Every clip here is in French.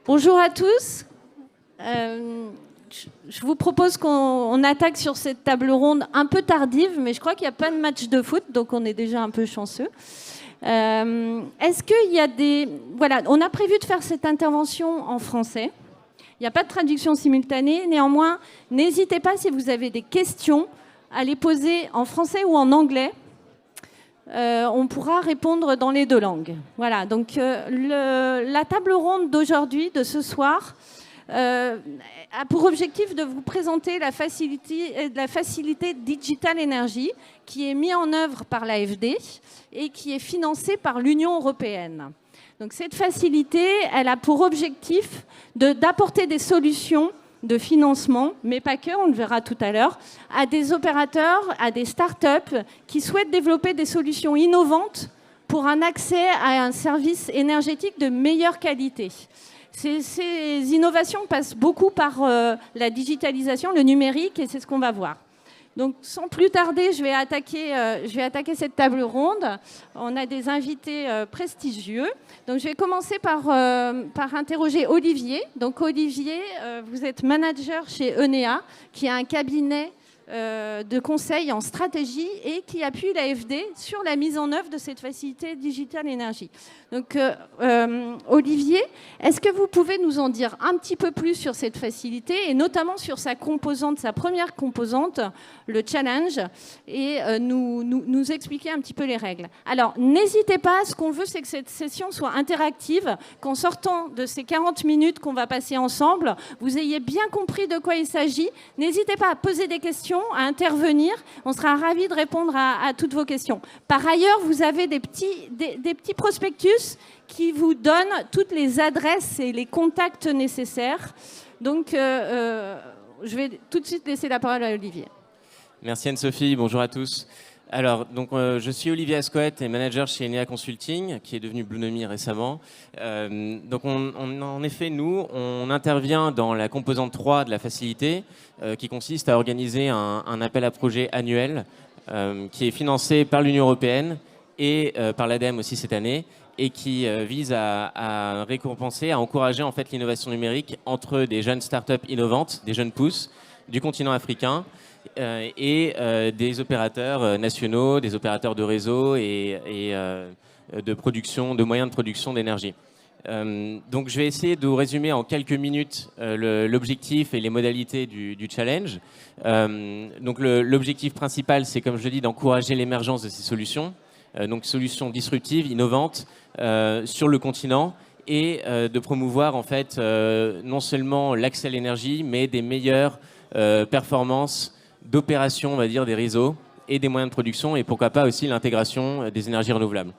Bonjour à tous. Je vous propose qu'on attaque sur cette table ronde un peu tardive, mais je crois qu'il n'y a pas de match de foot, donc on est déjà un peu chanceux. Est-ce qu'il y a des... Voilà, on a prévu de faire cette intervention en français. Il n'y a pas de traduction simultanée. Néanmoins, n'hésitez pas si vous avez des questions à les poser en français ou en anglais. On pourra répondre dans les deux langues. Voilà, donc la table ronde d'aujourd'hui, de ce soir, a pour objectif de vous présenter la facilité Digital Energy qui est mise en œuvre par l'AFD et qui est financée par l'Union européenne. Donc cette facilité, elle a pour objectif d'apporter des solutions de financement, mais pas que, on le verra tout à l'heure, à des opérateurs, à des startups qui souhaitent développer des solutions innovantes pour un accès à un service énergétique de meilleure qualité. Ces innovations passent beaucoup par la digitalisation, le numérique, et c'est ce qu'on va voir. Donc, sans plus tarder, je vais attaquer cette table ronde. On a des invités prestigieux. Donc, je vais commencer par interroger Olivier. Donc, Olivier, vous êtes manager chez Enea, qui est un cabinet de conseil en stratégie et qui appuie l'AFD sur la mise en œuvre de cette facilité Digital Energy. Donc, Olivier, est-ce que vous pouvez nous en dire un petit peu plus sur cette facilité et notamment sur sa première composante, le challenge, et nous expliquer un petit peu les règles. Alors, n'hésitez pas, ce qu'on veut, c'est que cette session soit interactive, qu'en sortant de ces 40 minutes qu'on va passer ensemble, vous ayez bien compris de quoi il s'agit. N'hésitez pas à poser des questions, à intervenir. On sera ravis de répondre à toutes vos questions. Par ailleurs, vous avez des petits prospectus qui vous donnent toutes les adresses et les contacts nécessaires. Donc, je vais tout de suite laisser la parole à Olivier. Merci Anne-Sophie, bonjour à tous. Alors, donc, je suis Olivier Ascoët et manager chez Enea Consulting, qui est devenu Bluenomi récemment. Donc, en effet, nous, on intervient dans la composante 3 de la facilité, qui consiste à organiser un appel à projet annuel, qui est financé par l'Union européenne et par l'ADEME aussi cette année, et qui vise à récompenser, à encourager en fait l'innovation numérique entre des jeunes startups innovantes, des jeunes pousses du continent africain, et des opérateurs nationaux, des opérateurs de réseau et de production, de moyens de production d'énergie. Donc je vais essayer de vous résumer en quelques minutes l'objectif et les modalités du challenge. Donc l'objectif principal, c'est, comme je le dis, d'encourager l'émergence de ces solutions, donc solutions disruptives, innovantes sur le continent, et de promouvoir en fait non seulement l'accès à l'énergie, mais des meilleures performances d'opération, on va dire, des réseaux et des moyens de production, et pourquoi pas aussi l'intégration des énergies renouvelables.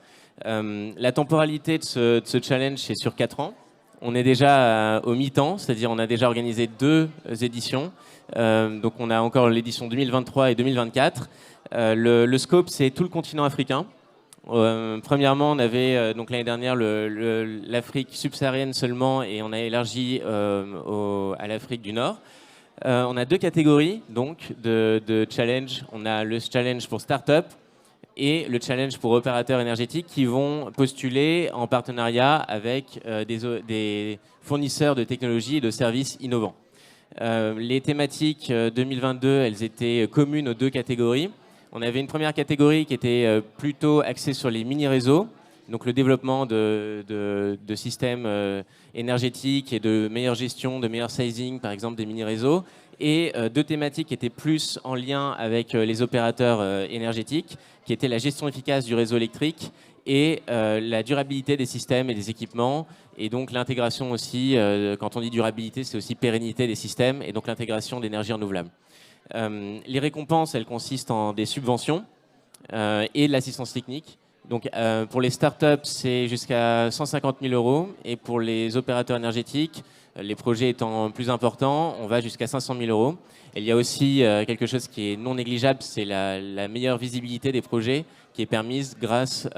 La temporalité de ce challenge, c'est sur 4 ans. On est déjà au mi-temps, c'est-à-dire on a déjà organisé 2 éditions. Donc on a encore l'édition 2023 et 2024. Le scope, c'est tout le continent africain. Premièrement, on avait donc l'année dernière l'Afrique subsaharienne seulement, et on a élargi à l'Afrique du Nord. On a 2 catégories donc de challenge. On a le challenge pour start-up et le challenge pour opérateurs énergétiques qui vont postuler en partenariat avec des fournisseurs de technologies et de services innovants. Les thématiques 2022, elles étaient communes aux 2 catégories. On avait une première catégorie qui était plutôt axée sur les mini-réseaux, donc le développement de systèmes énergétiques et de meilleure gestion, de meilleur sizing, par exemple, des mini-réseaux. Et 2 thématiques qui étaient plus en lien avec les opérateurs énergétiques, qui étaient la gestion efficace du réseau électrique et la durabilité des systèmes et des équipements. Et donc l'intégration aussi, quand on dit durabilité, c'est aussi pérennité des systèmes, et donc l'intégration d'énergie renouvelable. Les récompenses, elles consistent en des subventions et de l'assistance technique. Donc, pour les startups, c'est jusqu'à 150 000 €. Et pour les opérateurs énergétiques, les projets étant plus importants, on va jusqu'à 500 000 €. Et il y a aussi quelque chose qui est non négligeable, c'est la meilleure visibilité des projets qui est permise grâce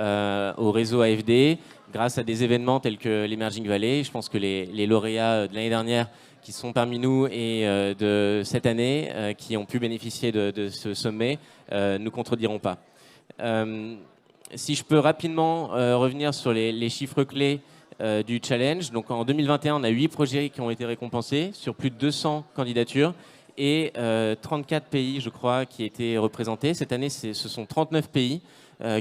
au réseau AFD, grâce à des événements tels que l'Emerging Valley. Je pense que les lauréats de l'année dernière qui sont parmi nous et de cette année, qui ont pu bénéficier de ce sommet, ne contrediront pas. Si je peux rapidement revenir sur les chiffres clés du challenge. Donc en 2021, on a 8 projets qui ont été récompensés sur plus de 200 candidatures et 34 pays, je crois, qui étaient représentés. Cette année, ce sont 39 pays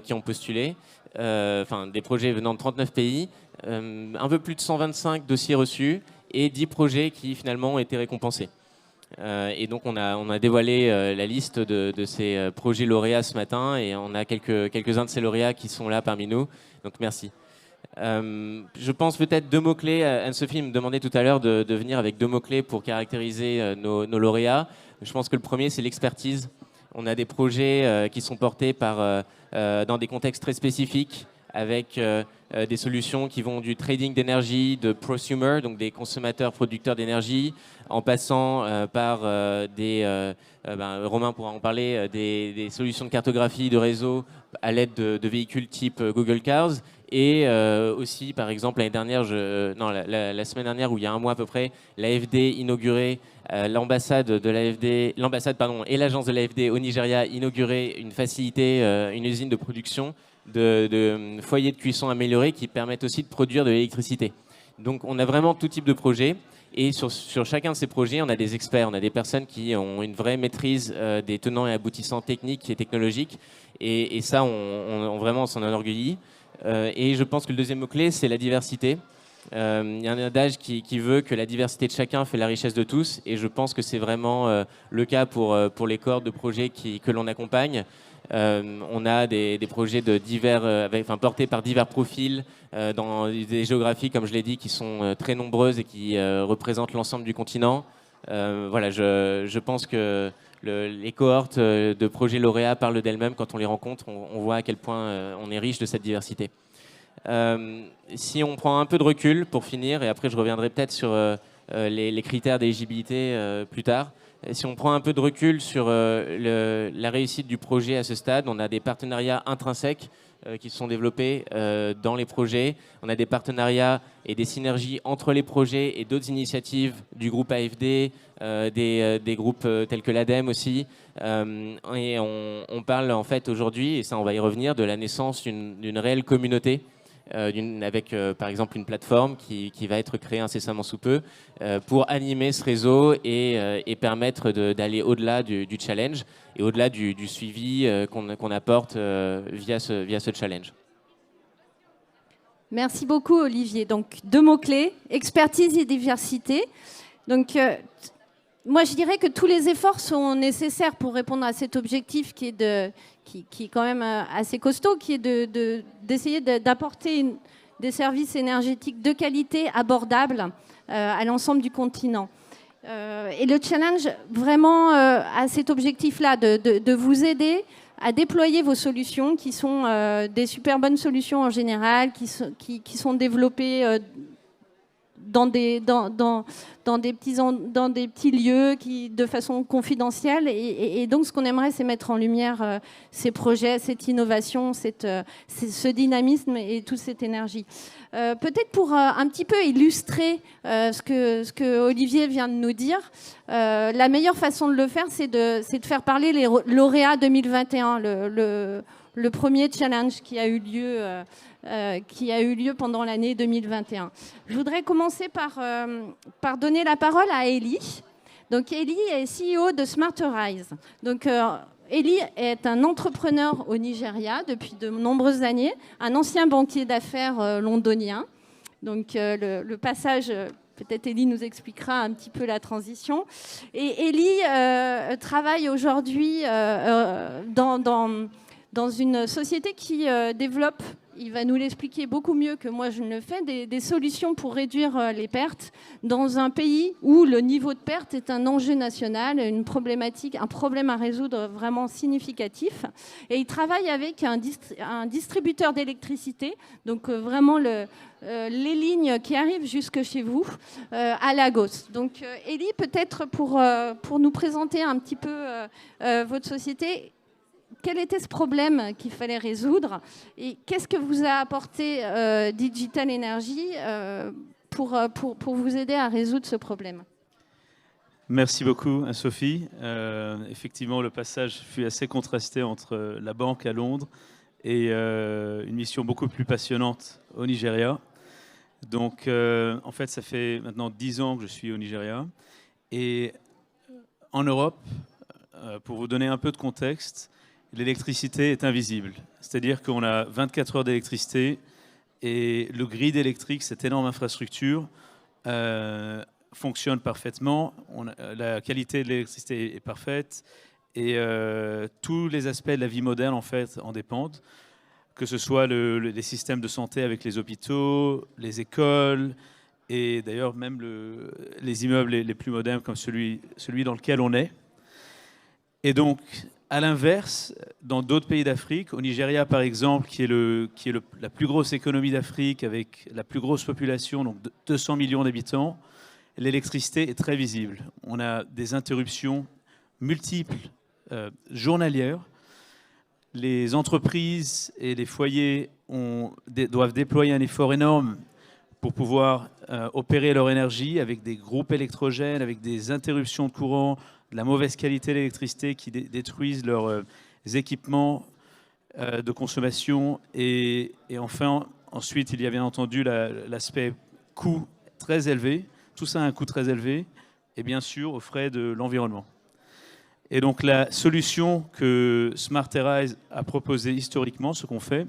qui ont postulé, enfin des projets venant de 39 pays, un peu plus de 125 dossiers reçus et 10 projets qui finalement ont été récompensés. Et donc on a dévoilé la liste de ces projets lauréats ce matin et on a quelques-uns de ces lauréats qui sont là parmi nous. Donc merci. Je pense peut-être 2 mots-clés. Anne-Sophie me demandait tout à l'heure de venir avec 2 mots-clés pour caractériser nos lauréats. Je pense que le premier, c'est l'expertise. On a des projets qui sont portés dans des contextes très spécifiques, avec des solutions qui vont du trading d'énergie, de prosumer, donc des consommateurs producteurs d'énergie, en passant par Romain pourra en parler, des solutions de cartographie de réseau à l'aide de véhicules type Google Cars. Et aussi, par exemple, la semaine dernière, ou il y a un mois à peu près, l'AFD inaugurait l'ambassade et l'agence de l'AFD au Nigeria inauguré une facilité, une usine de production de foyers de cuisson améliorés qui permettent aussi de produire de l'électricité. Donc on a vraiment tout type de projet et sur chacun de ces projets, on a des experts, on a des personnes qui ont une vraie maîtrise des tenants et aboutissants techniques et technologiques et ça, vraiment, on s'en enorgueillit. Et je pense que le deuxième mot-clé, c'est la diversité. Il y a un adage qui veut que la diversité de chacun fait la richesse de tous et je pense que c'est vraiment le cas pour les corps de projets que l'on accompagne. On a des projets portés par divers profils dans des géographies, comme je l'ai dit, qui sont très nombreuses et qui représentent l'ensemble du continent. Voilà, je pense que les cohortes de projets lauréats parlent d'elles-mêmes. Quand on les rencontre, on voit à quel point on est riche de cette diversité. Si on prend un peu de recul pour finir, et après je reviendrai peut-être sur les critères d'éligibilité plus tard. Si on prend un peu de recul sur la réussite du projet à ce stade, on a des partenariats intrinsèques qui se sont développés dans les projets. On a des partenariats et des synergies entre les projets et d'autres initiatives du groupe AFD, des groupes tels que l'ADEME aussi. Et on parle en fait aujourd'hui, et ça on va y revenir, de la naissance d'une réelle communauté avec par exemple une plateforme qui va être créée incessamment sous peu pour animer ce réseau et permettre d'aller au-delà du challenge et au-delà du suivi qu'on apporte via ce challenge. Merci beaucoup Olivier. Donc 2 mots-clés, expertise et diversité. Donc moi je dirais que tous les efforts sont nécessaires pour répondre à cet objectif qui est quand même assez costaud, qui est d'essayer d'apporter des services énergétiques de qualité abordables à l'ensemble du continent. Et le challenge vraiment a cet objectif-là de vous aider à déployer vos solutions qui sont des super bonnes solutions en général, qui sont développées dans des petits lieux de façon confidentielle. Et donc, ce qu'on aimerait, c'est mettre en lumière ces projets, cette innovation, ce dynamisme et toute cette énergie. Peut-être pour un petit peu illustrer ce que Olivier vient de nous dire, la meilleure façon de le faire, c'est de faire parler les lauréats 2021, le premier challenge qui a eu lieu pendant l'année 2021. Je voudrais commencer par donner la parole à Eli. Donc Eli est CEO de Smarterize. Donc Eli est un entrepreneur au Nigeria depuis de nombreuses années, un ancien banquier d'affaires londonien. Donc le passage, peut-être Eli nous expliquera un petit peu la transition. Et Eli travaille aujourd'hui dans une société qui développe, il va nous l'expliquer beaucoup mieux que moi je ne le fais, des solutions pour réduire les pertes dans un pays où le niveau de perte est un enjeu national, une problématique, un problème à résoudre vraiment significatif. Et il travaille avec un distributeur d'électricité, donc vraiment les lignes qui arrivent jusque chez vous, à Lagos. Donc Eli, peut-être pour nous présenter un petit peu votre société, quel était ce problème qu'il fallait résoudre et qu'est-ce que vous a apporté Digital Energy pour vous aider à résoudre ce problème? Merci beaucoup, Sophie. Effectivement, le passage fut assez contrasté entre la banque à Londres et une mission beaucoup plus passionnante au Nigeria. Donc, en fait, ça fait maintenant 10 ans que je suis au Nigeria. Et en Europe, pour vous donner un peu de contexte, l'électricité est invisible. C'est-à-dire qu'on a 24 heures d'électricité et le grid électrique, cette énorme infrastructure, fonctionne parfaitement. La qualité de l'électricité est parfaite et tous les aspects de la vie moderne, en fait, en dépendent. Que ce soit les systèmes de santé avec les hôpitaux, les écoles, et d'ailleurs même les immeubles les plus modernes comme celui dans lequel on est. Et donc, à l'inverse, dans d'autres pays d'Afrique, au Nigeria par exemple, qui est la plus grosse économie d'Afrique avec la plus grosse population, donc 200 millions d'habitants, l'électricité est très visible. On a des interruptions multiples, journalières. Les entreprises et les foyers doivent déployer un effort énorme pour pouvoir opérer leur énergie avec des groupes électrogènes, avec des interruptions de courant, de la mauvaise qualité de l'électricité qui détruisent leurs équipements de consommation. Et enfin, ensuite, il y a bien entendu l'aspect coût très élevé. Tout ça a un coût très élevé et bien sûr aux frais de l'environnement. Et donc la solution que Smarterize a proposée historiquement, ce qu'on fait,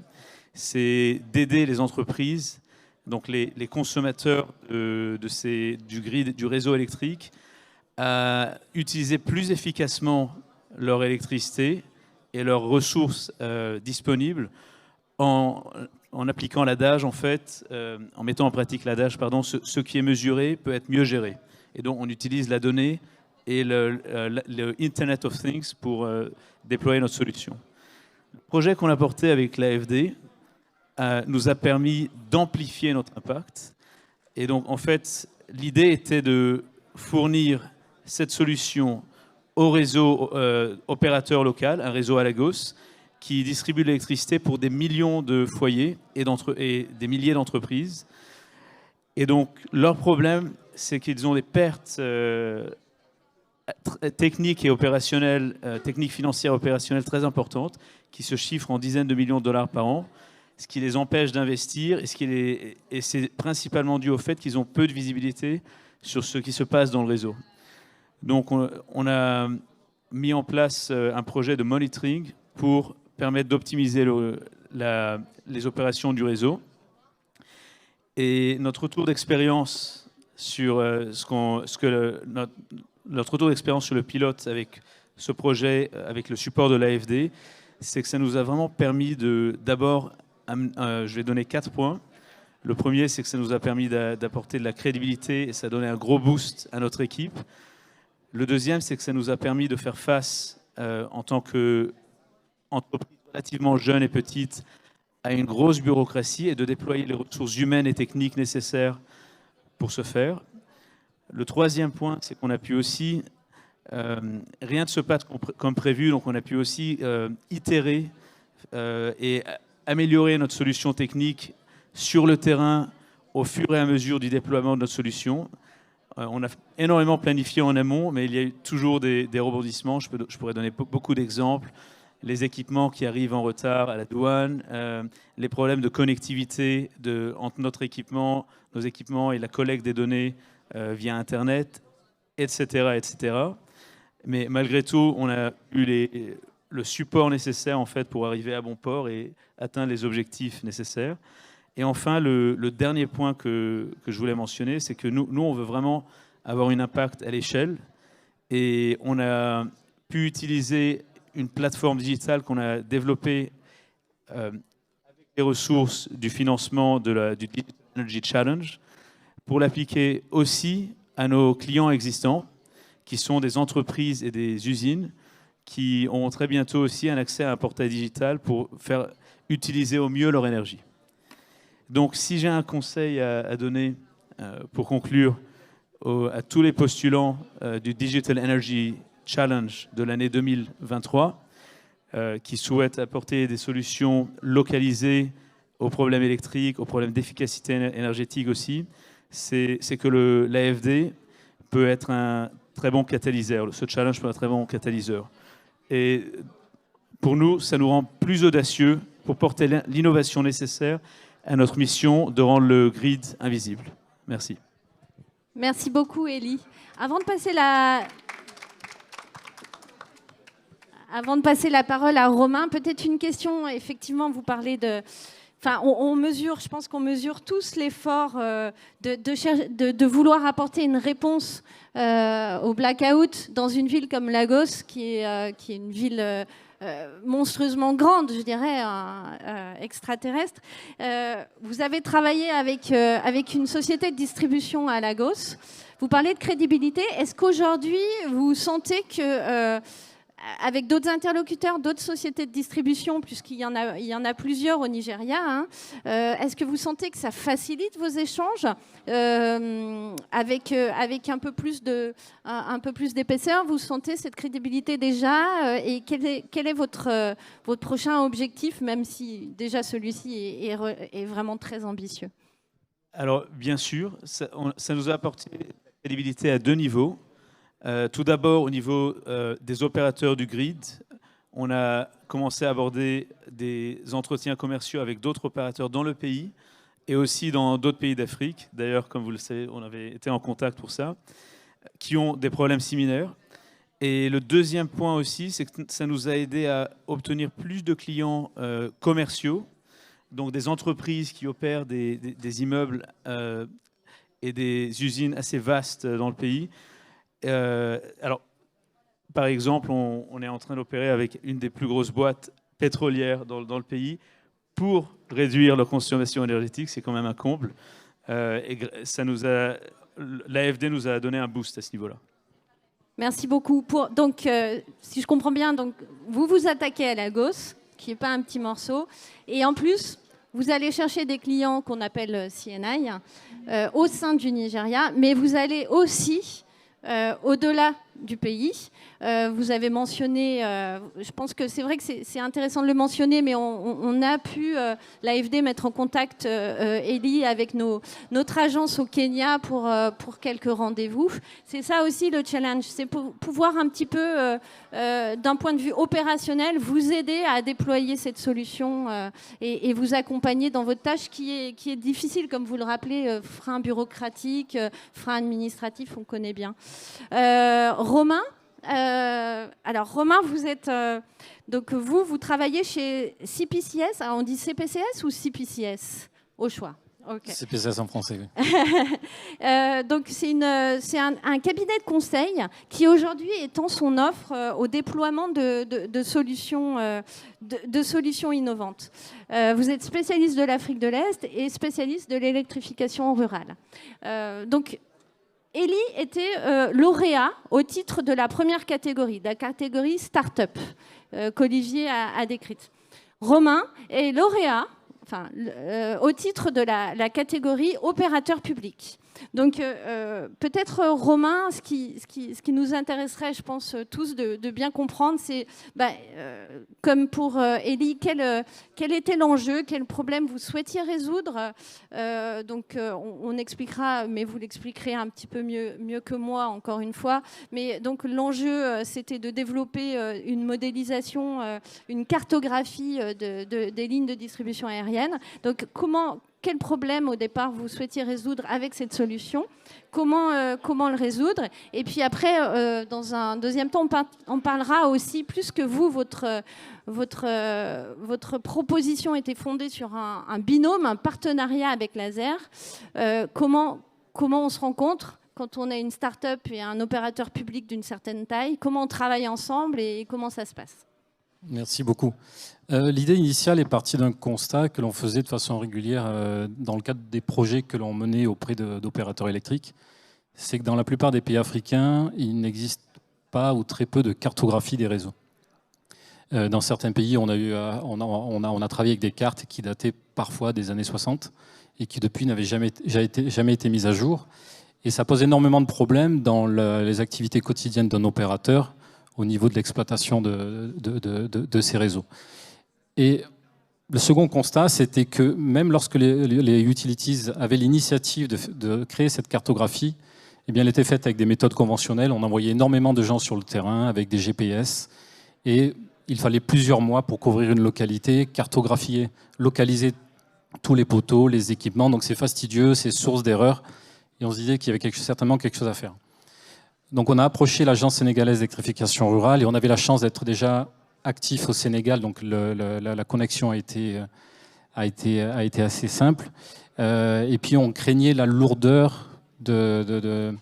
c'est d'aider les entreprises, donc les consommateurs du réseau électrique, à utiliser plus efficacement leur électricité et leurs ressources disponibles en appliquant l'adage, en fait, en mettant en pratique l'adage, pardon, ce qui est mesuré peut être mieux géré. Et donc on utilise la donnée et le Internet of Things pour déployer notre solution. Le projet qu'on a porté avec l'AFD nous a permis d'amplifier notre impact. Et donc, en fait, l'idée était de fournir cette solution au réseau opérateur local, un réseau à Lagos, qui distribue l'électricité pour des millions de foyers et des milliers d'entreprises. Et donc, leur problème, c'est qu'ils ont des pertes techniques et opérationnelles, techniques financières opérationnelles très importantes, qui se chiffrent en dizaines de millions de dollars par an, ce qui les empêche d'investir et c'est principalement dû au fait qu'ils ont peu de visibilité sur ce qui se passe dans le réseau. Donc on a mis en place un projet de monitoring pour permettre d'optimiser les opérations du réseau. Et notre retour d'expérience sur notre retour d'expérience sur le pilote avec ce projet, avec le support de l'AFD, c'est que ça nous a vraiment permis d'abord, je vais donner 4 points. Le premier, c'est que ça nous a permis d'apporter de la crédibilité et ça a donné un gros boost à notre équipe. Le deuxième, c'est que ça nous a permis de faire face, en tant qu'entreprise relativement jeune et petite, à une grosse bureaucratie et de déployer les ressources humaines et techniques nécessaires pour ce faire. Le troisième point, c'est qu'on a pu aussi, rien ne se passe comme prévu, donc on a pu aussi itérer et améliorer notre solution technique sur le terrain au fur et à mesure du déploiement de notre solution. On a énormément planifié en amont, mais il y a eu toujours des rebondissements. Je pourrais donner beaucoup d'exemples. Les équipements qui arrivent en retard à la douane, les problèmes de connectivité entre nos équipements et la collecte des données via Internet, etc., etc. Mais malgré tout, on a eu le support nécessaire en fait, pour arriver à bon port et atteindre les objectifs nécessaires. Et enfin, le dernier point que je voulais mentionner, c'est que nous, on veut vraiment avoir un impact à l'échelle. Et on a pu utiliser une plateforme digitale qu'on a développée avec les ressources du financement du Digital Energy Challenge pour l'appliquer aussi à nos clients existants, qui sont des entreprises et des usines, qui ont très bientôt aussi un accès à un portail digital pour faire utiliser au mieux leur énergie. Donc, si j'ai un conseil à donner pour conclure à tous les postulants du Digital Energy Challenge de l'année 2023, qui souhaitent apporter des solutions localisées aux problèmes électriques, aux problèmes d'efficacité énergétique aussi, c'est que l'AFD peut être un très bon catalyseur. Ce challenge peut être un très bon catalyseur. Et pour nous, ça nous rend plus audacieux pour porter l'innovation nécessaire à notre mission de rendre le grid invisible. Merci. Merci beaucoup, Élie. Avant de passer la parole à Romain, peut-être une question. Effectivement, vous parlez de... Enfin, on mesure, je pense qu'on mesure tous l'effort de vouloir apporter une réponse au blackout dans une ville comme Lagos, qui est une ville monstrueusement grande, je dirais, extraterrestre. Vous avez travaillé avec une société de distribution à Lagos. Vous parlez de crédibilité. Est-ce qu'aujourd'hui, vous sentez que... avec d'autres interlocuteurs, d'autres sociétés de distribution, puisqu'il y en a plusieurs au Nigeria, hein, est-ce que vous sentez que ça facilite vos échanges avec un peu plus d'épaisseur? Vous sentez cette crédibilité déjà et quel est votre prochain objectif, même si déjà celui-ci est vraiment très ambitieux? Alors, bien sûr, ça nous a apporté la crédibilité à deux niveaux. Tout d'abord, au niveau des opérateurs du grid, on a commencé à aborder des entretiens commerciaux avec d'autres opérateurs dans le pays et aussi dans d'autres pays d'Afrique. D'ailleurs, comme vous le savez, on avait été en contact pour ça, qui ont des problèmes similaires. Et le deuxième point aussi, c'est que ça nous a aidé à obtenir plus de clients commerciaux, donc des entreprises qui opèrent des immeubles et des usines assez vastes dans le pays. Alors, par exemple, on est en train d'opérer avec une des plus grosses boîtes pétrolières dans le pays pour réduire leur consommation énergétique. C'est quand même un comble. Et l'AFD nous a donné un boost à ce niveau-là. Merci beaucoup. Donc, si je comprends bien, donc, vous vous attaquez à Lagos, qui n'est pas un petit morceau, et en plus, vous allez chercher des clients qu'on appelle CNI au sein du Nigeria, mais vous allez aussi au-delà du pays. Vous avez mentionné, je pense que c'est vrai que c'est intéressant de le mentionner, mais on a pu, l'AFD, mettre en contact Élie avec notre agence au Kenya pour quelques rendez-vous. C'est ça aussi le challenge, c'est pour pouvoir un petit peu, d'un point de vue opérationnel, vous aider à déployer cette solution et vous accompagner dans votre tâche qui est difficile, comme vous le rappelez, frein bureaucratique, frein administratif, on connaît bien. Romain, vous êtes donc vous travaillez chez CPCS. Alors on dit CPCS ou CPCS au choix. Okay. CPCS en français. Oui. Donc c'est un cabinet de conseil qui aujourd'hui étend son offre au déploiement de solutions innovantes. Vous êtes spécialiste de l'Afrique de l'Est et spécialiste de l'électrification rurale. Donc Élie était lauréat au titre de la première catégorie, de la catégorie Start-up, qu'Olivier a décrite. Romain est lauréat au titre de la catégorie opérateur public. Donc peut-être Romain, ce qui nous intéresserait, je pense tous de bien comprendre, c'est comme pour Élie, quel était l'enjeu, quel problème vous souhaitiez résoudre. Donc on expliquera, mais vous l'expliquerez un petit peu mieux que moi encore une fois. Mais donc l'enjeu, c'était de développer une modélisation, une cartographie des lignes de distribution aérienne. Donc quel problème au départ vous souhaitiez résoudre avec cette solution, comment le résoudre, et puis après, dans un deuxième temps, on parlera aussi, plus que vous, votre proposition était fondée sur un binôme, un partenariat avec Laser. Comment on se rencontre quand on est une start-up et un opérateur public d'une certaine taille, comment on travaille ensemble et comment ça se passe? Merci beaucoup. L'idée initiale est partie d'un constat que l'on faisait de façon régulière dans le cadre des projets que l'on menait auprès d'opérateurs électriques. C'est que dans la plupart des pays africains, il n'existe pas ou très peu de cartographie des réseaux. Dans certains pays, on a travaillé avec des cartes qui dataient parfois des années 60 et qui depuis n'avaient jamais été mises à jour. Et ça pose énormément de problèmes dans les activités quotidiennes d'un opérateur au niveau de l'exploitation de ces réseaux. Et le second constat, c'était que même lorsque les utilities avaient l'initiative de créer cette cartographie, eh bien, elle était faite avec des méthodes conventionnelles. On envoyait énormément de gens sur le terrain avec des GPS. Et il fallait plusieurs mois pour couvrir une localité, cartographier, localiser tous les poteaux, les équipements. Donc c'est fastidieux, c'est source d'erreurs. Et on se disait qu'il y avait certainement quelque chose à faire. Donc on a approché l'Agence sénégalaise d'électrification rurale et on avait la chance d'être déjà actif au Sénégal. Donc la connexion a été assez simple. Et puis on craignait la lourdeur de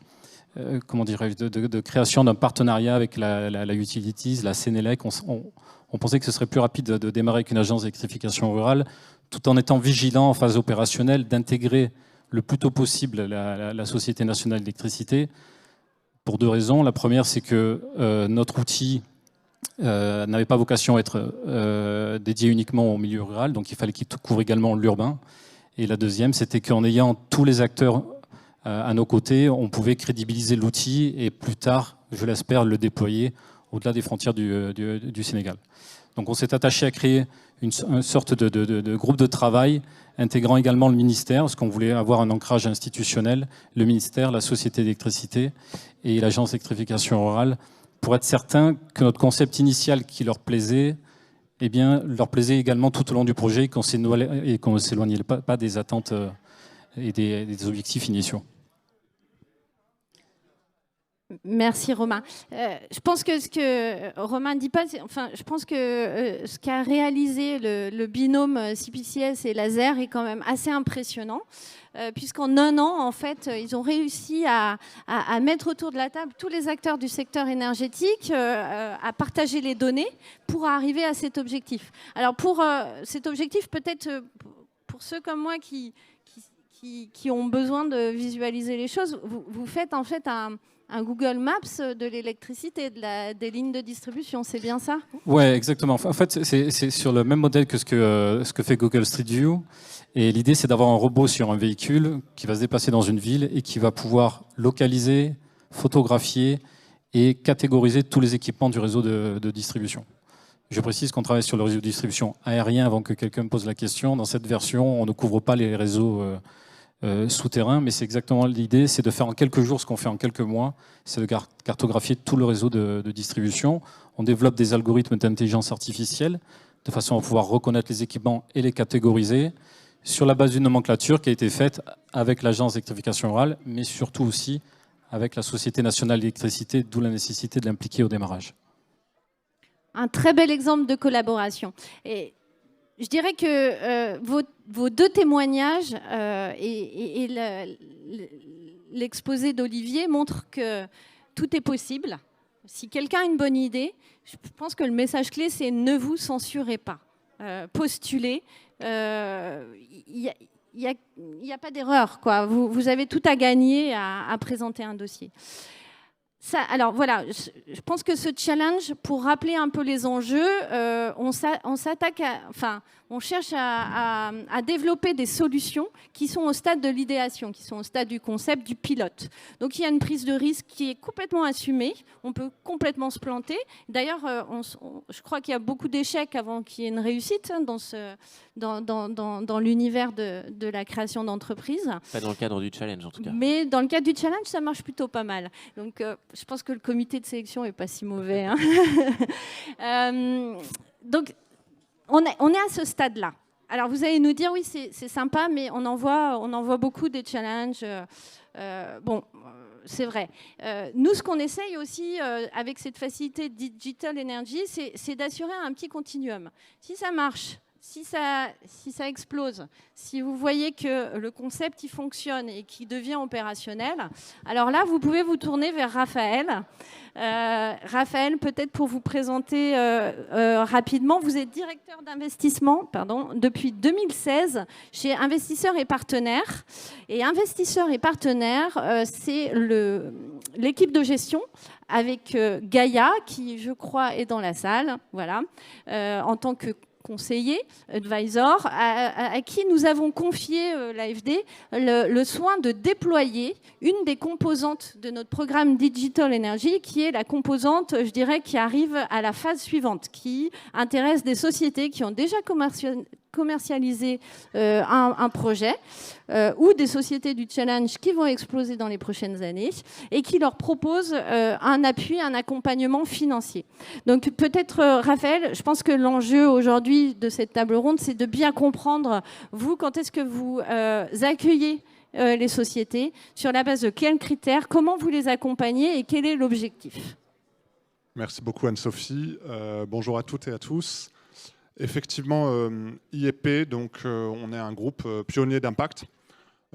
création d'un partenariat avec la Utilities, la Sénélec. On pensait que ce serait plus rapide de démarrer avec une agence d'électrification rurale, tout en étant vigilant en phase opérationnelle, d'intégrer le plus tôt possible la Société nationale d'électricité, pour 2 raisons. La première, c'est que notre outil n'avait pas vocation à être dédié uniquement au milieu rural, donc il fallait qu'il couvre également l'urbain. Et la deuxième, c'était qu'en ayant tous les acteurs à nos côtés, on pouvait crédibiliser l'outil et plus tard, je l'espère, le déployer au-delà des frontières du Sénégal. Donc on s'est attaché à créer une sorte de groupe de travail intégrant également le ministère, parce qu'on voulait avoir un ancrage institutionnel, le ministère, la Société d'électricité et l'Agence d'électrification rurale, pour être certain que notre concept initial qui leur plaisait, eh bien, leur plaisait également tout au long du projet et qu'on ne s'éloignait pas des attentes et des objectifs initiaux. Merci Romain. Je pense que ce que Romain ne dit pas, je pense que ce qu'a réalisé le binôme CPCS et Laser est quand même assez impressionnant, puisqu'en 1 an, en fait, ils ont réussi à mettre autour de la table tous les acteurs du secteur énergétique, à partager les données pour arriver à cet objectif. Alors pour cet objectif, peut-être pour ceux comme moi qui ont besoin de visualiser les choses, vous faites en fait un Google Maps de l'électricité, des lignes de distribution, c'est bien ça? Oui, exactement. En fait, c'est sur le même modèle que ce que fait Google Street View. Et l'idée, c'est d'avoir un robot sur un véhicule qui va se déplacer dans une ville et qui va pouvoir localiser, photographier et catégoriser tous les équipements du réseau de distribution. Je précise qu'on travaille sur le réseau de distribution aérien avant que quelqu'un me pose la question. Dans cette version, on ne couvre pas les réseaux souterrain, mais c'est exactement l'idée, c'est de faire en quelques jours ce qu'on fait en quelques mois, c'est de cartographier tout le réseau de distribution. On développe des algorithmes d'intelligence artificielle de façon à pouvoir reconnaître les équipements et les catégoriser sur la base d'une nomenclature qui a été faite avec l'Agence d'électrification rurale, mais surtout aussi avec la Société nationale d'électricité, d'où la nécessité de l'impliquer au démarrage. Un très bel exemple de collaboration. Et je dirais que vos 2 témoignages et l'exposé d'Olivier montrent que tout est possible. Si quelqu'un a une bonne idée, je pense que le message clé, c'est ne vous censurez pas. Postulez. Il n'y a pas d'erreur, quoi. Vous avez tout à gagner à présenter un dossier. Alors voilà, je pense que ce challenge, pour rappeler un peu les enjeux, on cherche à développer des solutions qui sont au stade de l'idéation, qui sont au stade du concept, du pilote. Donc il y a une prise de risque qui est complètement assumée, on peut complètement se planter. D'ailleurs, je crois qu'il y a beaucoup d'échecs avant qu'il y ait une réussite dans l'univers de la création d'entreprises. Pas dans le cadre du challenge en tout cas. Mais dans le cadre du challenge, ça marche plutôt pas mal. Donc je pense que le comité de sélection n'est pas si mauvais. Hein. Donc on est à ce stade-là. Alors vous allez nous dire, oui, c'est sympa, mais on en voit beaucoup des challenges. C'est vrai. Nous, ce qu'on essaye aussi avec cette facilité Digital Energy, c'est d'assurer un petit continuum. Si ça marche, si ça explose, si vous voyez que le concept il fonctionne et qu'il devient opérationnel, alors là, vous pouvez vous tourner vers Raphaël. Raphaël, peut-être pour vous présenter rapidement, vous êtes directeur d'investissement depuis 2016 chez Investisseurs et Partenaires. Et Investisseurs et Partenaires, c'est l'équipe de gestion avec Gaïa, qui, je crois, est dans la salle, voilà, en tant que conseiller, advisor, à qui nous avons confié, l'AFD, le soin de déployer une des composantes de notre programme Digital Energy, qui est la composante, je dirais, qui arrive à la phase suivante, qui intéresse des sociétés qui ont déjà commercialiser un projet ou des sociétés du challenge qui vont exploser dans les prochaines années et qui leur proposent un appui, un accompagnement financier. Donc peut-être, Raphaël, je pense que l'enjeu aujourd'hui de cette table ronde, c'est de bien comprendre, vous, quand est-ce que vous accueillez les sociétés, sur la base de quels critères, comment vous les accompagnez et quel est l'objectif? Merci beaucoup Anne-Sophie. Bonjour à toutes et à tous. Effectivement, IEP, donc, on est un groupe pionnier d'impact.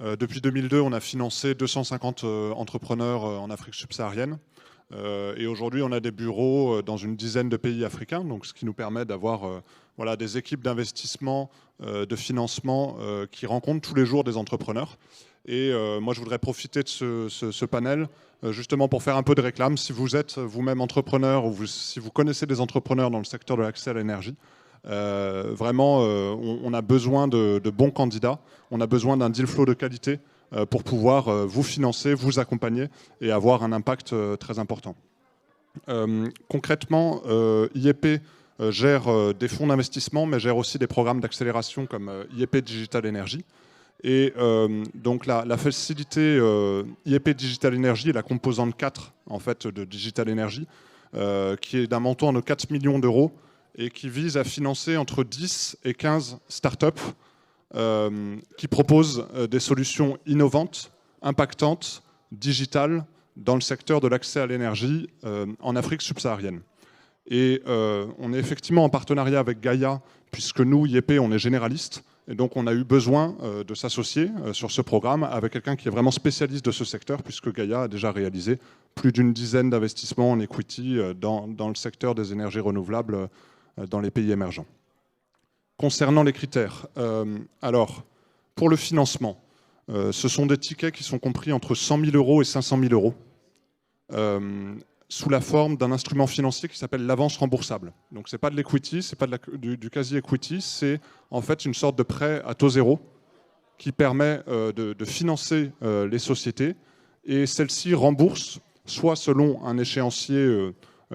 Depuis 2002, on a financé 250 entrepreneurs en Afrique subsaharienne. Et aujourd'hui, on a des bureaux dans une dizaine de pays africains, donc, ce qui nous permet d'avoir voilà, des équipes d'investissement, de financement qui rencontrent tous les jours des entrepreneurs. Et moi, je voudrais profiter de ce panel justement pour faire un peu de réclame. Si vous êtes vous-même entrepreneur ou si vous connaissez des entrepreneurs dans le secteur de l'accès à l'énergie, vraiment, on a besoin de bons candidats. On a besoin d'un deal flow de qualité pour pouvoir vous financer, vous accompagner et avoir un impact très important. Concrètement, IEP gère des fonds d'investissement, mais gère aussi des programmes d'accélération comme IEP Digital Energy. Et donc la facilité IEP Digital Energy est la composante 4 en fait, de Digital Energy, qui est d'un montant de 4 millions d'euros et qui vise à financer entre 10 et 15 startups qui proposent des solutions innovantes, impactantes, digitales dans le secteur de l'accès à l'énergie en Afrique subsaharienne. Et on est effectivement en partenariat avec Gaïa, puisque nous, IEP, on est généraliste. Et donc, on a eu besoin de s'associer sur ce programme avec quelqu'un qui est vraiment spécialiste de ce secteur, puisque Gaïa a déjà réalisé plus d'une dizaine d'investissements en equity dans le secteur des énergies renouvelables dans les pays émergents. Concernant les critères, alors, pour le financement, ce sont des tickets qui sont compris entre 100 000 euros et 500 000 euros, sous la forme d'un instrument financier qui s'appelle l'avance remboursable. Donc, ce n'est pas de l'equity, ce n'est pas du quasi-equity, c'est en fait une sorte de prêt à taux zéro qui permet de financer les sociétés, et celles-ci remboursent soit selon un échéancier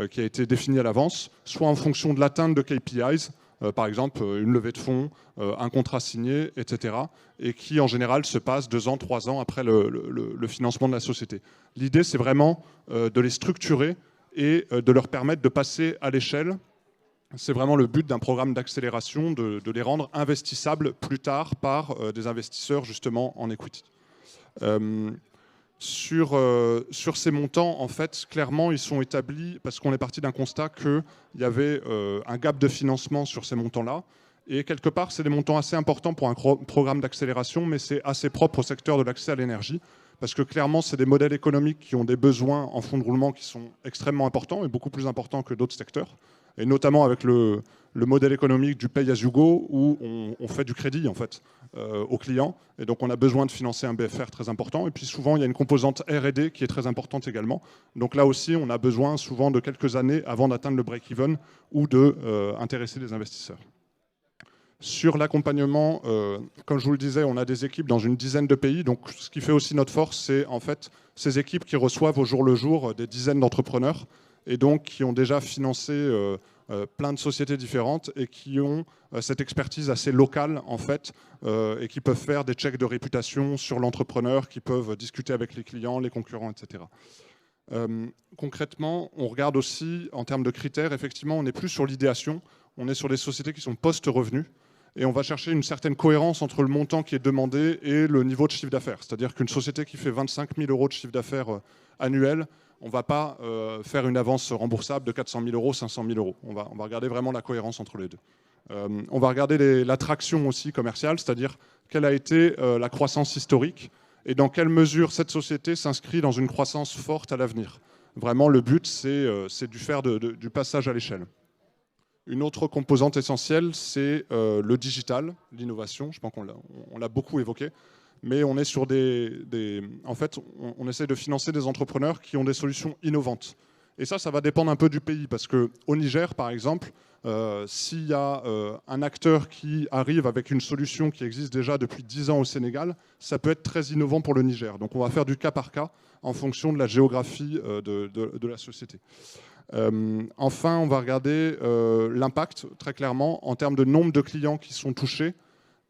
qui a été défini à l'avance, soit en fonction de l'atteinte de KPIs, par exemple une levée de fonds, un contrat signé, etc. Et qui en général se passe 2 ans, 3 ans après le financement de la société. L'idée, c'est vraiment de les structurer et de leur permettre de passer à l'échelle. C'est vraiment le but d'un programme d'accélération, de les rendre investissables plus tard par des investisseurs justement en equity. Sur ces montants, en fait, clairement, ils sont établis parce qu'on est parti d'un constat qu'il y avait un gap de financement sur ces montants-là. Et quelque part, c'est des montants assez importants pour un programme d'accélération, mais c'est assez propre au secteur de l'accès à l'énergie, parce que clairement, c'est des modèles économiques qui ont des besoins en fonds de roulement qui sont extrêmement importants et beaucoup plus importants que d'autres secteurs. Et notamment avec le modèle économique du pay as you go, où on fait du crédit en fait aux clients, et donc on a besoin de financer un BFR très important. Et puis souvent il y a une composante R&D qui est très importante également. Donc là aussi on a besoin souvent de quelques années avant d'atteindre le break-even ou de intéresser des investisseurs. Sur l'accompagnement, comme je vous le disais, on a des équipes dans une dizaine de pays. Donc ce qui fait aussi notre force, c'est en fait ces équipes qui reçoivent au jour le jour des dizaines d'entrepreneurs et donc qui ont déjà financé plein de sociétés différentes et qui ont cette expertise assez locale en fait et qui peuvent faire des checks de réputation sur l'entrepreneur, qui peuvent discuter avec les clients, les concurrents, etc. Concrètement, on regarde aussi en termes de critères, effectivement, on n'est plus sur l'idéation, on est sur des sociétés qui sont post-revenus et on va chercher une certaine cohérence entre le montant qui est demandé et le niveau de chiffre d'affaires. C'est-à-dire qu'une société qui fait 25 000 euros de chiffre d'affaires annuel, on ne va pas faire une avance remboursable de 400 000 euros, 500 000 euros. On va regarder vraiment la cohérence entre les deux. On va regarder l'attraction aussi commerciale, c'est-à-dire quelle a été la croissance historique et dans quelle mesure cette société s'inscrit dans une croissance forte à l'avenir. Vraiment, le but, c'est du faire du passage à l'échelle. Une autre composante essentielle, c'est le digital, l'innovation. Je pense qu'on l'a beaucoup évoqué. Mais on est sur en fait, on essaie de financer des entrepreneurs qui ont des solutions innovantes. Et ça va dépendre un peu du pays, parce qu'au Niger, par exemple, s'il y a un acteur qui arrive avec une solution qui existe déjà depuis 10 ans au Sénégal, ça peut être très innovant pour le Niger. Donc on va faire du cas par cas en fonction de la géographie de la société. Enfin, on va regarder l'impact, très clairement, en termes de nombre de clients qui sont touchés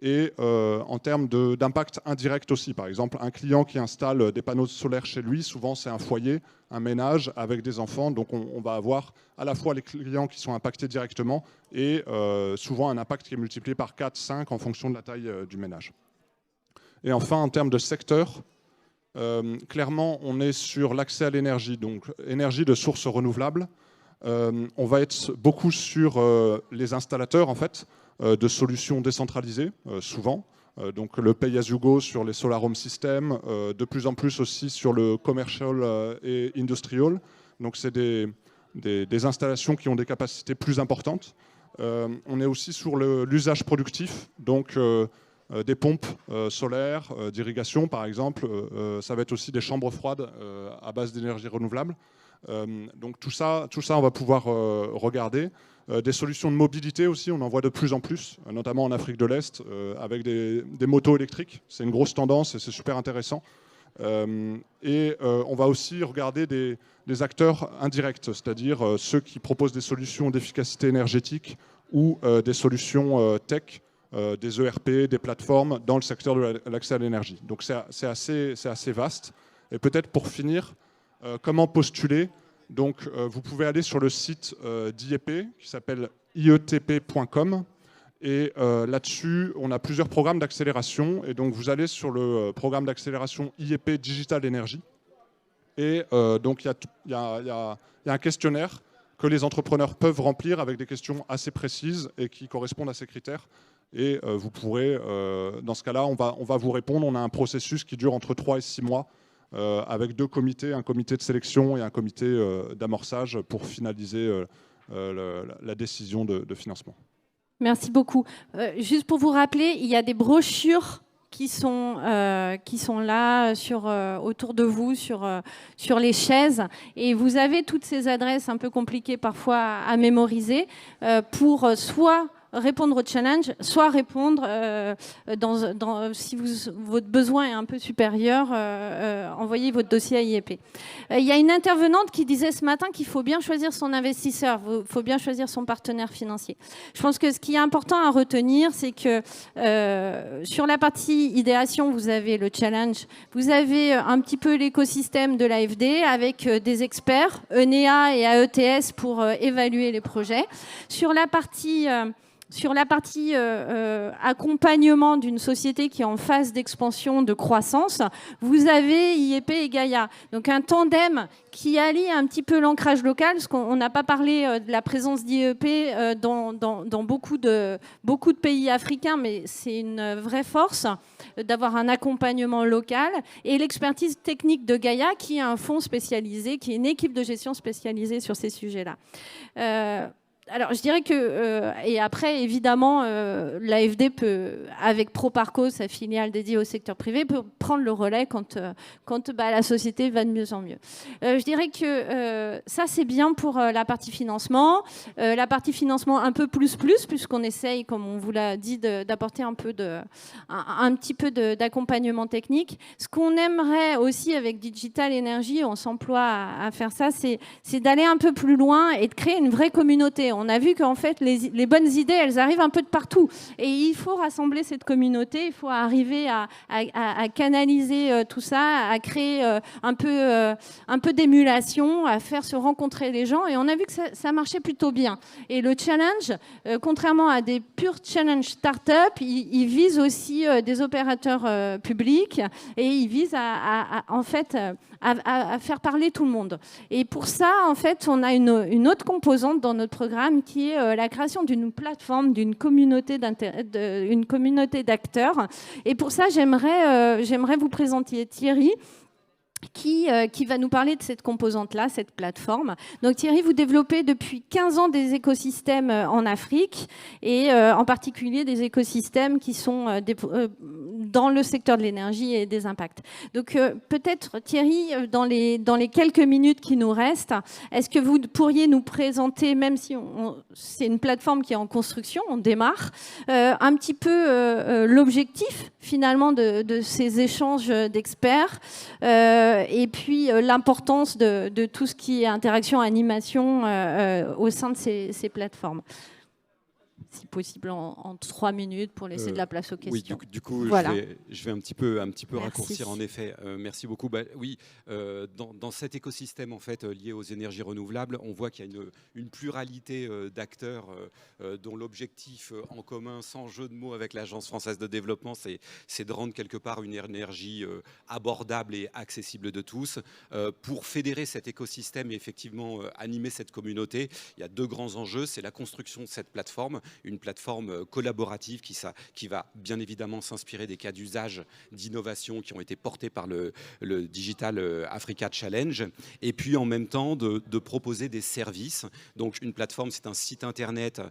et en termes d'impact indirect aussi. Par exemple, un client qui installe des panneaux solaires chez lui, souvent c'est un foyer, un ménage avec des enfants, donc on va avoir à la fois les clients qui sont impactés directement et souvent un impact qui est multiplié par 4, 5 en fonction de la taille du ménage. Et enfin, en termes de secteur, clairement, on est sur l'accès à l'énergie, donc énergie de sources renouvelables. On va être beaucoup sur les installateurs, en fait, de solutions décentralisées, souvent. Donc le pay-as-you-go sur les solar home systems, de plus en plus aussi sur le commercial et industrial. Donc c'est des installations qui ont des capacités plus importantes. On est aussi sur l'usage productif, donc des pompes solaires, d'irrigation par exemple. Ça va être aussi des chambres froides à base d'énergie renouvelable. Donc tout ça, on va pouvoir regarder. Des solutions de mobilité aussi, on en voit de plus en plus, notamment en Afrique de l'Est, avec des motos électriques. C'est une grosse tendance et c'est super intéressant. On va aussi regarder des acteurs indirects, c'est-à-dire ceux qui proposent des solutions d'efficacité énergétique ou des solutions tech, des ERP, des plateformes dans le secteur de l'accès à l'énergie. Donc c'est assez vaste. Et peut-être pour finir, comment postuler? Donc vous pouvez aller sur le site d'IEP qui s'appelle ietp.com. Et là-dessus, on a plusieurs programmes d'accélération. Et donc, vous allez sur le programme d'accélération IEP Digital Energy. Et donc, il y a un questionnaire que les entrepreneurs peuvent remplir avec des questions assez précises et qui correspondent à ces critères. Et vous pourrez, dans ce cas-là, on va vous répondre. On a un processus qui dure entre 3 et 6 mois avec 2 comités, un comité de sélection et un comité d'amorçage pour finaliser la décision de financement. Merci beaucoup. Juste pour vous rappeler, il y a des brochures qui sont là autour de vous, sur les chaises. Et vous avez toutes ces adresses un peu compliquées parfois à mémoriser pour soit répondre au challenge, soit répondre si votre besoin est un peu supérieur, envoyez votre dossier à IEP. Il y a une intervenante qui disait ce matin qu'il faut bien choisir son investisseur, il faut bien choisir son partenaire financier. Je pense que ce qui est important à retenir, c'est que sur la partie idéation, vous avez le challenge, vous avez un petit peu l'écosystème de l'AFD avec des experts, ENEA et AETS pour évaluer les projets. Sur la partie accompagnement d'une société qui est en phase d'expansion, de croissance, vous avez IEP et Gaïa. Donc un tandem qui allie un petit peu l'ancrage local, parce qu'on n'a pas parlé de la présence d'IEP dans beaucoup de pays africains, mais c'est une vraie force d'avoir un accompagnement local, et l'expertise technique de Gaïa, qui est un fonds spécialisé, qui est une équipe de gestion spécialisée sur ces sujets-là. Alors, je dirais que, et après, évidemment, l'AFD peut, avec Proparco, sa filiale dédiée au secteur privé, peut prendre le relais quand la société va de mieux en mieux. Je dirais que ça, c'est bien pour la partie financement. La partie financement un peu plus, puisqu'on essaye, comme on vous l'a dit, d'apporter un petit peu d'accompagnement technique. Ce qu'on aimerait aussi avec Digital Energy, on s'emploie à faire ça, c'est d'aller un peu plus loin et de créer une vraie communauté. On a vu qu'en fait, les bonnes idées, elles arrivent un peu de partout. Et il faut rassembler cette communauté, il faut arriver à canaliser tout ça, à créer un peu d'émulation, à faire se rencontrer les gens. Et on a vu que ça marchait plutôt bien. Et le challenge, contrairement à des purs challenge start-up, il vise aussi des opérateurs publics et il vise en fait, à faire parler tout le monde. Et pour ça, en fait, on a une autre composante dans notre programme qui est la création d'une plateforme, d'une communauté d'acteurs. Et pour ça, j'aimerais vous présenter Thierry, qui va nous parler de cette composante-là, cette plateforme. Donc Thierry, vous développez depuis 15 ans des écosystèmes en Afrique et en particulier des écosystèmes qui sont dans le secteur de l'énergie et des impacts. Donc peut-être Thierry, dans les quelques minutes qui nous restent, est-ce que vous pourriez nous présenter, même si c'est une plateforme qui est en construction, on démarre, un petit peu l'objectif finalement de ces échanges d'experts et puis l'importance de tout ce qui est interaction, animation au sein de ces plateformes. Si possible en 3 minutes pour laisser de la place aux questions. Oui, du coup, voilà. je vais un petit peu raccourcir en effet. Merci beaucoup. Oui, dans cet écosystème en fait lié aux énergies renouvelables, on voit qu'il y a une pluralité d'acteurs dont l'objectif en commun, sans jeu de mots avec l'Agence française de développement, c'est de rendre quelque part une énergie abordable et accessible de tous. Pour fédérer cet écosystème et effectivement animer cette communauté, il y a 2 grands enjeux. C'est la construction de cette plateforme, une plateforme collaborative qui va bien évidemment s'inspirer des cas d'usage d'innovation qui ont été portés par le Digital Africa Challenge, et puis en même temps de proposer des services. Donc une plateforme, c'est un site internet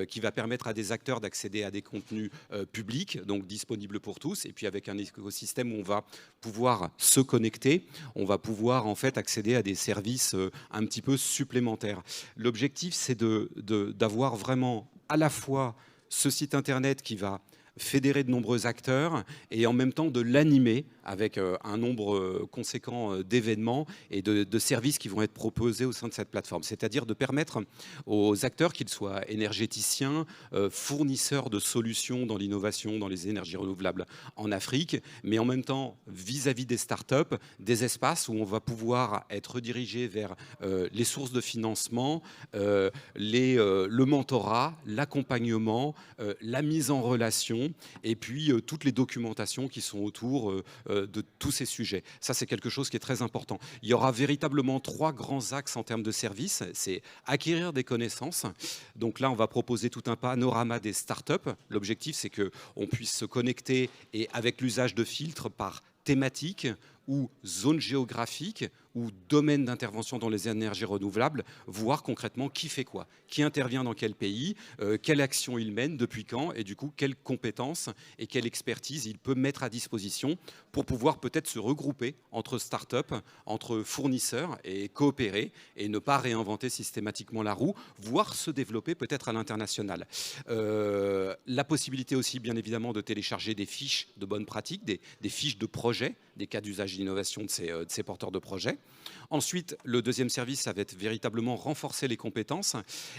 qui va permettre à des acteurs d'accéder à des contenus publics, donc disponibles pour tous, et puis avec un écosystème où on va pouvoir se connecter, on va pouvoir en fait accéder à des services un petit peu supplémentaires. L'objectif, c'est d'avoir vraiment à la fois ce site internet qui va fédérer de nombreux acteurs et en même temps de l'animer avec un nombre conséquent d'événements et de services qui vont être proposés au sein de cette plateforme. C'est-à-dire de permettre aux acteurs, qu'ils soient énergéticiens, fournisseurs de solutions dans l'innovation, dans les énergies renouvelables en Afrique, mais en même temps vis-à-vis des startups, des espaces où on va pouvoir être redirigé vers les sources de financement, le mentorat, l'accompagnement, la mise en relation et puis toutes les documentations qui sont autour de tous ces sujets. Ça, c'est quelque chose qui est très important. Il y aura véritablement 3 grands axes en termes de services. C'est acquérir des connaissances. Donc là, on va proposer tout un panorama des startups. L'objectif, c'est qu'on puisse se connecter et avec l'usage de filtres par thématique ou zone géographique ou domaine d'intervention dans les énergies renouvelables, voir concrètement qui fait quoi, qui intervient dans quel pays, quelle action il mène, depuis quand, et du coup, quelles compétences et quelle expertise il peut mettre à disposition pour pouvoir peut-être se regrouper entre start-up, entre fournisseurs et coopérer et ne pas réinventer systématiquement la roue, voire se développer peut-être à l'international. La possibilité aussi, bien évidemment, de télécharger des fiches de bonnes pratiques, des fiches de projets, des cas d'usage d'innovation de ces porteurs de projets. Ensuite, le deuxième service, ça va être véritablement renforcer les compétences.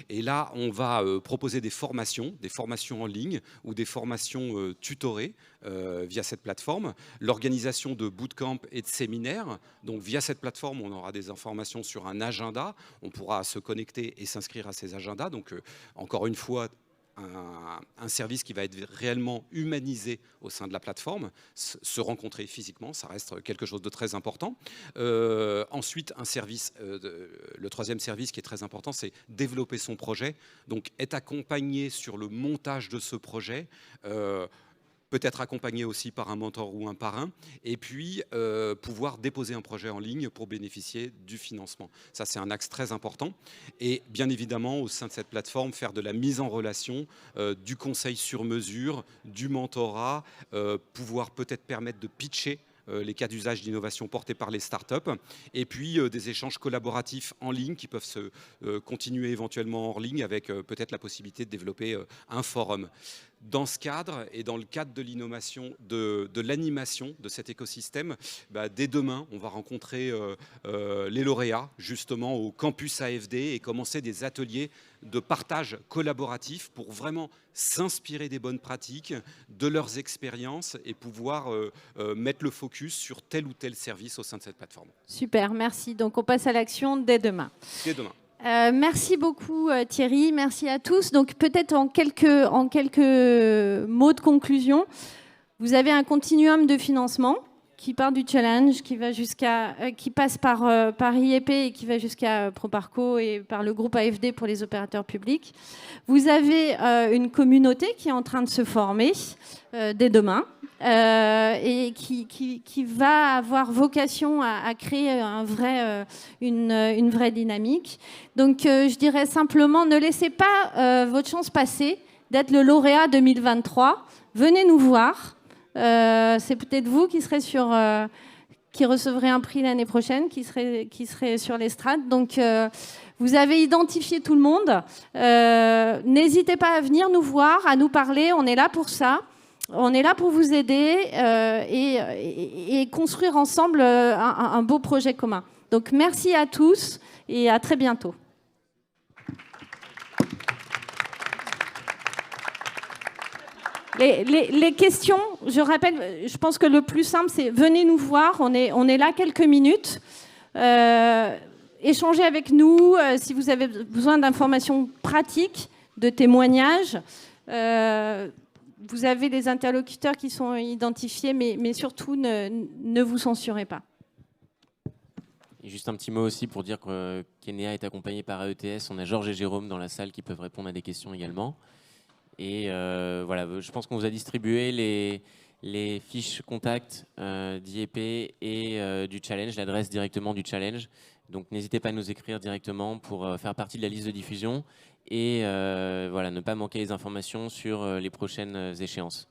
Et là, on va proposer des formations en ligne ou des formations tutorées via cette plateforme. L'organisation de bootcamps et de séminaires. Donc, via cette plateforme, on aura des informations sur un agenda. On pourra se connecter et s'inscrire à ces agendas. Donc, encore une fois, un service qui va être réellement humanisé au sein de la plateforme, se rencontrer physiquement, ça reste quelque chose de très important. Ensuite, le troisième service qui est très important, c'est développer son projet, donc être accompagné sur le montage de ce projet, peut-être accompagné aussi par un mentor ou un parrain, et puis pouvoir déposer un projet en ligne pour bénéficier du financement. Ça, c'est un axe très important. Et bien évidemment, au sein de cette plateforme, faire de la mise en relation, du conseil sur mesure, du mentorat, pouvoir peut-être permettre de pitcher les cas d'usage d'innovation portés par les startups, et puis des échanges collaboratifs en ligne qui peuvent se continuer éventuellement en ligne avec peut-être la possibilité de développer un forum. Dans ce cadre et dans le cadre de l'innovation, de l'animation de cet écosystème, dès demain, on va rencontrer les lauréats justement au campus AFD et commencer des ateliers de partage collaboratif pour vraiment s'inspirer des bonnes pratiques, de leurs expériences et pouvoir mettre le focus sur tel ou tel service au sein de cette plateforme. Super, merci. Donc on passe à l'action dès demain. Dès demain. Merci beaucoup Thierry, merci à tous. Donc peut-être en quelques mots de conclusion, vous avez un continuum de financement qui part du challenge, qui passe par IEP et qui va jusqu'à Proparco et par le groupe AFD pour les opérateurs publics. Vous avez une communauté qui est en train de se former dès demain. Et qui va avoir vocation à créer une vraie dynamique. Donc je dirais simplement, ne laissez pas votre chance passer d'être le lauréat 2023. Venez nous voir. c'est peut-être vous qui serez qui recevrez un prix l'année prochaine, qui serez sur l'estrade. Donc, vous avez identifié tout le monde. N'hésitez pas à venir nous voir, à nous parler. On est là pour ça. On est là pour vous aider et construire ensemble un beau projet commun. Donc, merci à tous et à très bientôt. Les questions, je rappelle, je pense que le plus simple, c'est venez nous voir. On est là quelques minutes. Échangez avec nous si vous avez besoin d'informations pratiques, de témoignages. Vous avez des interlocuteurs qui sont identifiés, mais surtout, ne vous censurez pas. Et juste un petit mot aussi pour dire que Kenea est accompagné par AETS. On a Georges et Jérôme dans la salle qui peuvent répondre à des questions également. Et voilà, je pense qu'on vous a distribué les fiches contacts d'IEP et du challenge, l'adresse directement du challenge. Donc n'hésitez pas à nous écrire directement pour faire partie de la liste de diffusion et voilà, ne pas manquer les informations sur les prochaines échéances.